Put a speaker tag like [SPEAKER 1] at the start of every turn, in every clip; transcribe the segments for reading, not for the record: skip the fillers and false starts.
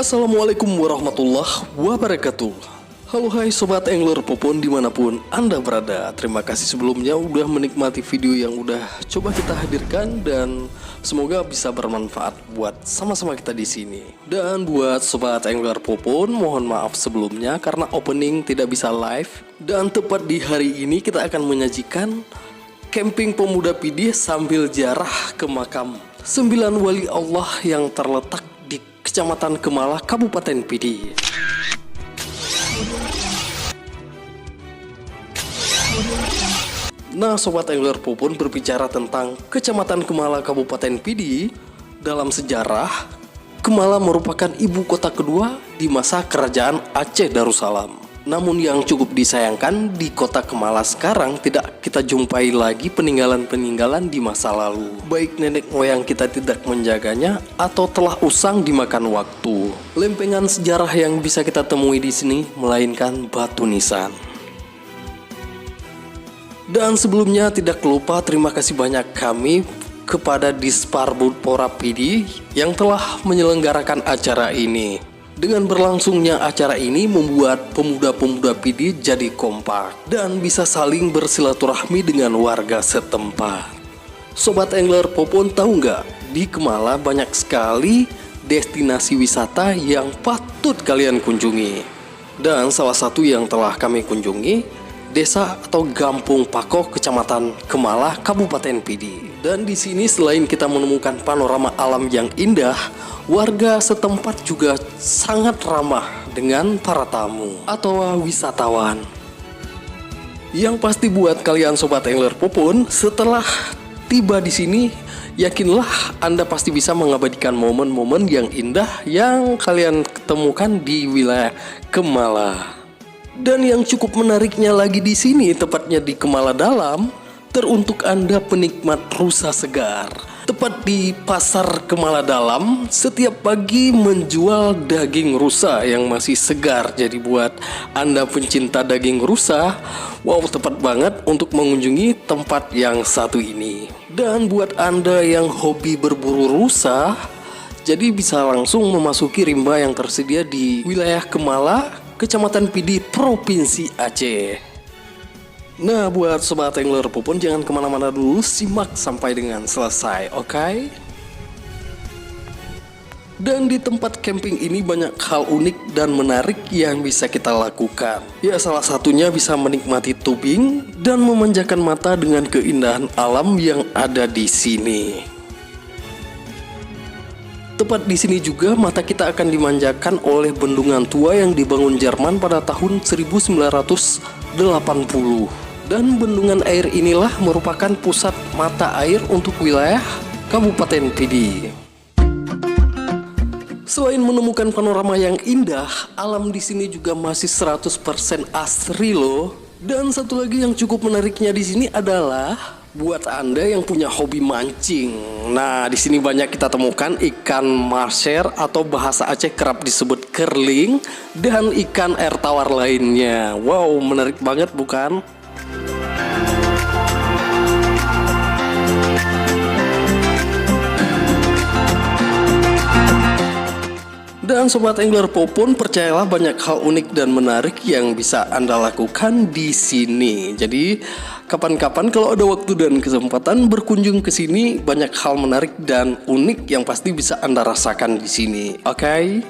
[SPEAKER 1] Assalamualaikum warahmatullahi wabarakatuh. Halo hai sobat angler popon dimanapun anda berada. Terima kasih sebelumnya udah menikmati video yang udah coba kita hadirkan dan semoga bisa bermanfaat buat sama-sama kita di sini. Dan buat sobat angler popon, mohon maaf sebelumnya karena opening tidak bisa live. Dan tepat di hari ini kita akan menyajikan camping pemuda Pidih sambil ziarah ke makam 9 wali Allah yang terletak di Kecamatan Kemala, Kabupaten Pidih. Nah, sobat angler popon, berbicara tentang Kecamatan Kemala, Kabupaten Pidih, dalam sejarah Kemala merupakan ibu kota kedua di masa Kerajaan Aceh Darussalam. Namun yang cukup disayangkan, di kota Kemala sekarang tidak kita jumpai lagi peninggalan-peninggalan di masa lalu. Baik nenek moyang kita tidak menjaganya atau telah usang dimakan waktu. Lempengan sejarah yang bisa kita temui di sini melainkan batu nisan. Dan sebelumnya tidak lupa terima kasih banyak kami kepada Disparbudpora Pidih yang telah menyelenggarakan acara ini. Dengan berlangsungnya acara ini membuat pemuda-pemuda Pidih jadi kompak dan bisa saling bersilaturahmi dengan warga setempat. Sobat angler popon, tahu nggak, di Kemala banyak sekali destinasi wisata yang patut kalian kunjungi. Dan salah satu yang telah kami kunjungi, desa atau Gampung Pako, Kecamatan Kemala, Kabupaten Pidih. Dan di sini selain kita menemukan panorama alam yang indah, warga setempat juga sangat ramah dengan para tamu atau wisatawan. Yang pasti buat kalian sobat angler popon, setelah tiba di sini, yakinlah Anda pasti bisa mengabadikan momen-momen yang indah yang kalian temukan di wilayah Kemala. Dan yang cukup menariknya lagi di sini, tepatnya di Kemala Dalam, teruntuk Anda penikmat rusa segar. Tepat di pasar Kemala Dalam, setiap pagi menjual daging rusa yang masih segar. Jadi buat Anda pencinta daging rusa, wow, tepat banget untuk mengunjungi tempat yang satu ini. Dan buat Anda yang hobi berburu rusa, jadi bisa langsung memasuki rimba yang tersedia di wilayah Kemala, Kecamatan Pidih, Provinsi Aceh. Nah, buat sobat angler popon, jangan kemana-mana dulu, simak sampai dengan selesai, oke? Dan di tempat camping ini banyak hal unik dan menarik yang bisa kita lakukan. Ya, salah satunya bisa menikmati tubing dan memanjakan mata dengan keindahan alam yang ada di sini. Tepat di sini juga mata kita akan dimanjakan oleh bendungan tua yang dibangun Jerman pada tahun 1980. Dan bendungan air inilah merupakan pusat mata air untuk wilayah Kabupaten Pidih. Selain menemukan panorama yang indah, alam di sini juga masih 100% asri loh. Dan satu lagi yang cukup menariknya di sini adalah buat Anda yang punya hobi mancing. Nah, di sini banyak kita temukan ikan marser atau bahasa Aceh kerap disebut kerling dan ikan air tawar lainnya. Wow, menarik banget bukan? Dan sobat angler popon, percayalah banyak hal unik dan menarik yang bisa Anda lakukan di sini. Jadi kapan-kapan kalau ada waktu dan kesempatan berkunjung ke sini, banyak hal menarik dan unik yang pasti bisa Anda rasakan di sini. Oke?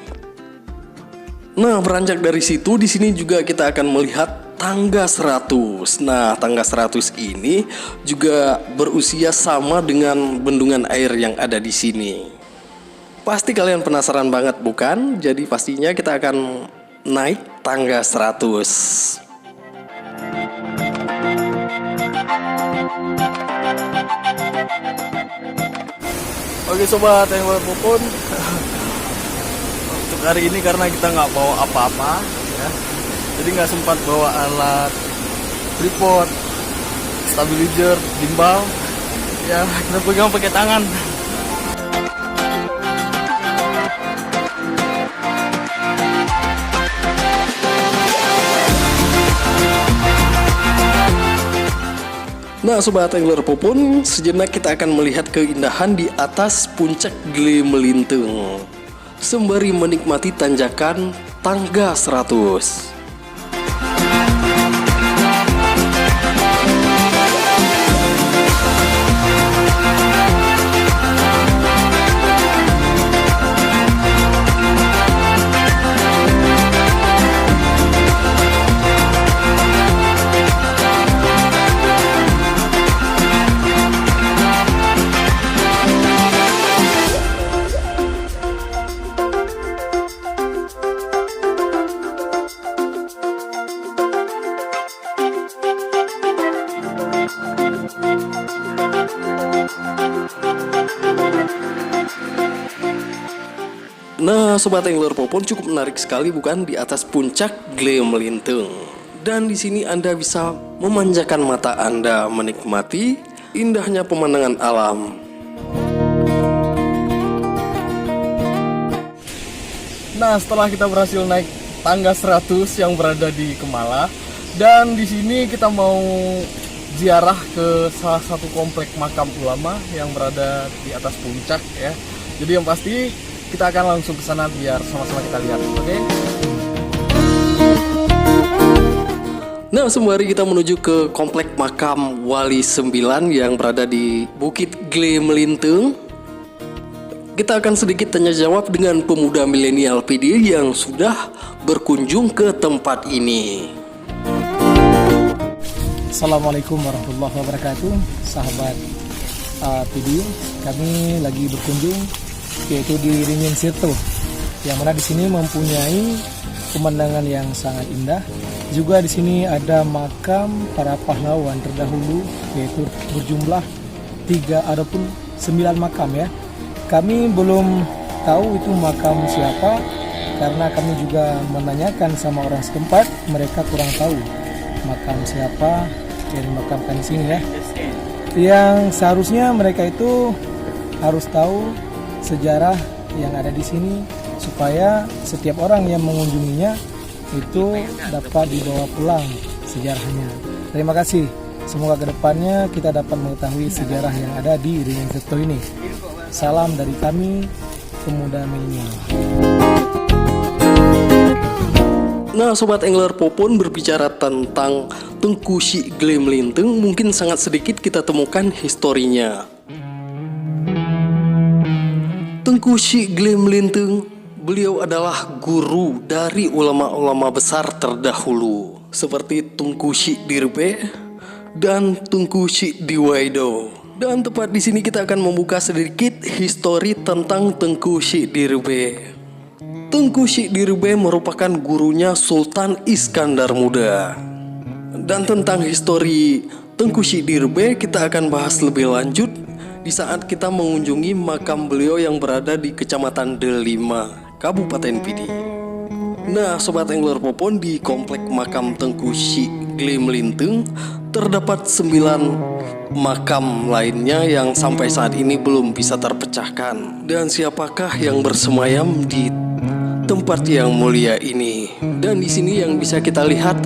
[SPEAKER 1] Nah, beranjak dari situ, di sini juga kita akan melihat tangga 100. Nah, tangga 100 ini juga berusia sama dengan bendungan air yang ada di sini. Pasti kalian penasaran banget bukan? Jadi pastinya kita akan naik tangga 100. Oke sobat angler popon, untuk hari ini karena kita nggak bawa apa-apa ya, jadi nggak sempat bawa alat tripod, stabilizer, gimbal, ya kita pegang pakai tangan. Nah sobat angler popon, sejenak kita akan melihat keindahan di atas puncak Gili Melintung. sembari menikmati tanjakan tangga 100. Nah, Sobat Angler Popon, cukup menarik sekali bukan di atas puncak Gile Melintang. Dan di sini Anda bisa memanjakan mata Anda menikmati indahnya pemandangan alam.
[SPEAKER 2] Nah, setelah kita berhasil naik tangga 100 yang berada di Kemala, dan di sini kita mau ziarah ke salah satu komplek makam ulama yang berada di atas puncak ya. Jadi yang pasti kita akan langsung ke sana biar sama-sama kita lihat, oke?
[SPEAKER 1] Nah, sembari kita menuju ke komplek makam Wali 9 yang berada di Bukit Gile Melintang, kita akan sedikit tanya jawab dengan pemuda milenial PD yang sudah berkunjung ke tempat ini.
[SPEAKER 3] Assalamualaikum warahmatullahi wabarakatuh, sahabat PD. Kami lagi berkunjung yaitu di Ringin Sirto, yang mana di sini mempunyai pemandangan yang sangat indah. Juga di sini ada makam para pahlawan terdahulu, yaitu berjumlah 9 makam ya. Kami belum tahu itu makam siapa, karena kami juga menanyakan sama orang setempat, mereka kurang tahu makam siapa yang dimakamkan di sini ya. Yang seharusnya mereka itu harus tahu sejarah yang ada di sini supaya setiap orang yang mengunjunginya itu dapat dibawa pulang sejarahnya. Terima kasih. Semoga kedepannya kita dapat mengetahui sejarah yang ada di Ringin Sirto ini. Salam dari kami, pemuda milenial.
[SPEAKER 1] Nah, Sobat Angler Popon, berbicara tentang Tengku Syek Gile Melintang, mungkin sangat sedikit kita temukan historinya. Tengku Syek Gile Melintang, beliau adalah guru dari ulama-ulama besar terdahulu seperti Tengku Syek Dirbe dan Tengku Syek Diwaido. Dan tepat di sini kita akan membuka sedikit histori tentang Tengku Syek Dirbe. Tengku Syek Dirbe merupakan gurunya Sultan Iskandar Muda. Dan tentang histori Tengku Syek Dirbe kita akan bahas lebih lanjut di saat kita mengunjungi makam beliau yang berada di Kecamatan Delima, Kabupaten PD. Nah, Sobat Angler Popon, di komplek makam Tengku Syek Gile Melintang terdapat 9 makam lainnya yang sampai saat ini belum bisa terpecahkan. Dan siapakah yang bersemayam di tempat yang mulia ini? Dan di sini yang bisa kita lihat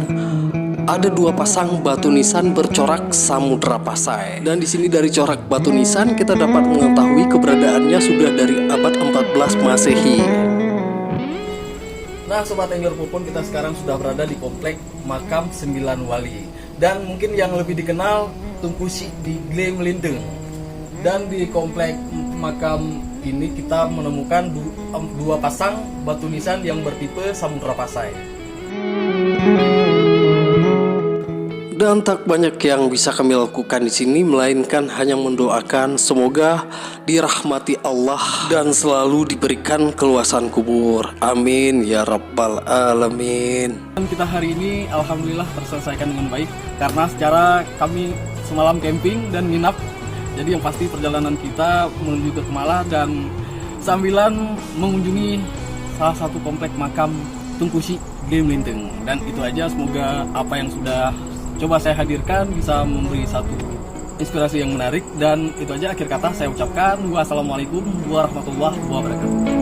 [SPEAKER 1] ada 2 pasang batu nisan bercorak samudra pasai. Dan di sini dari corak batu nisan kita dapat mengetahui keberadaannya sudah dari abad 14 Masehi.
[SPEAKER 2] Nah, Sobat Angler Popon, kita sekarang sudah berada di komplek makam 9 wali. Dan mungkin yang lebih dikenal Tengku Syek di Gile Melintang. Dan di komplek makam ini kita menemukan 2 pasang batu nisan yang bertipe samudra pasai.
[SPEAKER 1] Dan tak banyak yang bisa kami lakukan di sini melainkan hanya mendoakan semoga dirahmati Allah dan selalu diberikan keluasan kubur. Amin ya rabbal alamin.
[SPEAKER 2] Dan kita hari ini alhamdulillah terselesaikan dengan baik karena secara kami semalam camping dan nginap. Jadi yang pasti perjalanan kita menuju ke Kemala dan sambilan mengunjungi salah satu komplek makam Tengku Syek Gile Melintang. Dan itu aja, semoga apa yang sudah coba saya hadirkan bisa memberi satu inspirasi yang menarik. Dan itu aja akhir kata saya ucapkan. Wassalamualaikum warahmatullahi wabarakatuh.